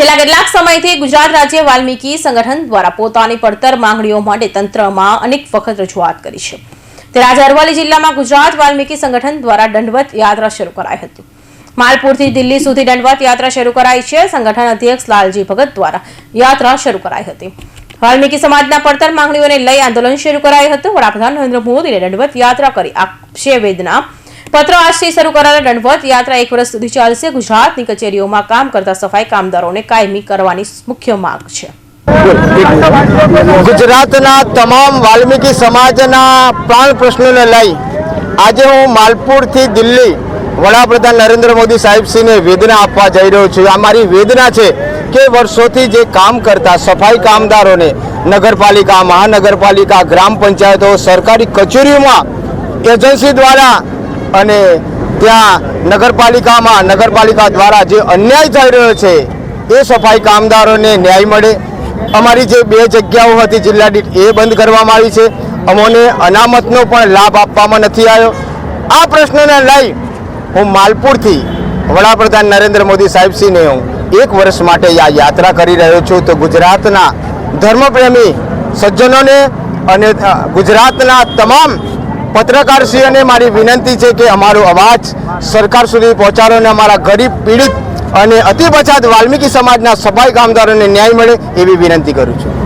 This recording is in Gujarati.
છેલ્લા કેટલાક સમયથી ગુજરાત રાજ્ય વાલ્મીકી સંગઠન દ્વારા પોતાની પડતર માંગણીઓ માટે તંત્રમાં અનેક વખત રજૂઆત કરી છે। ત્યારે આજે અરવલ્લી જિલ્લામાં ગુજરાત વાલ્મીકી સંગઠન દ્વારા દંડવત યાત્રા શરૂ કરાઈ હતી। માલપુરથી દિલ્હી સુધી દંડવત યાત્રા શરૂ કરાઈ છે। સંગઠન અધ્યક્ષ લાલજી ભગત દ્વારા યાત્રા શરૂ કરાઈ હતી। વાલ્મીકી સમાજના પડતર માંગણીઓને લઈ આંદોલન શરૂ કરાયું હતું। વડાપ્રધાન નરેન્દ્ર મોદીને દંડવત યાત્રા કરી આપશે વેદના પત્ર આજથી શરૂ કરાયેલા દંડવત યાત્રા 1 વર્ષ સુધી ચાલશે। ગુજરાતની કચેરીઓમાં કામ કરતા સફાઈ કામદારોને કાયમી કરવાની મુખ્ય માંગ છે। ગુજરાતના તમામ વાલ્મીકી સમાજના પ્રાણ પ્રશ્નોને લઈ આજે હું માલપુરથી દિલ્હી વડાપ્રધાન નરેન્દ્ર મોદી સાહેબશ્રીને વેદના આપવા જઈ રહ્યો છું। આ મારી વેદના છે કે વર્ષોથી જે કામ કરતા સફાઈ કામદારોને નગરપાલિકા, મહાનગરપાલિકા, ગ્રામ પંચાયતો, સરકારી કચેરીઓમાં એજન્સી દ્વારા અને ત્યાં નગરપાલિકા દ્વારા જે અન્યાય થઈ રહ્યો છે એ સફાઈ કામદારોને ન્યાય મળે। અમારી જે 2 જગ્યાઓ હતી જિલ્લા દીઠ એ બંધ કરવામાં આવી છે। અમોને અનામતનો પણ લાભ આપવામાં નથી આવ્યો। આ પ્રશ્નને લઈ હું માલપુરથી વડાપ્રધાન નરેન્દ્ર મોદી સાહેબશ્રીને હું 1 વર્ષ માટે આ યાત્રા કરી રહ્યો છું। તો ગુજરાતના ધર્મપ્રેમી સજ્જનોને અને ગુજરાતના તમામ પત્રકારશ્રીઓને મારી વિનંતી છે કે અમારો અવાજ સરકાર સુધી પહોંચાડો અને અમારા ગરીબ, પીડિત અને અતિ પછાત વાલ્મીકી સમાજના સફાઈ કામદારોને ન્યાય મળે એવી વિનંતી કરું છું।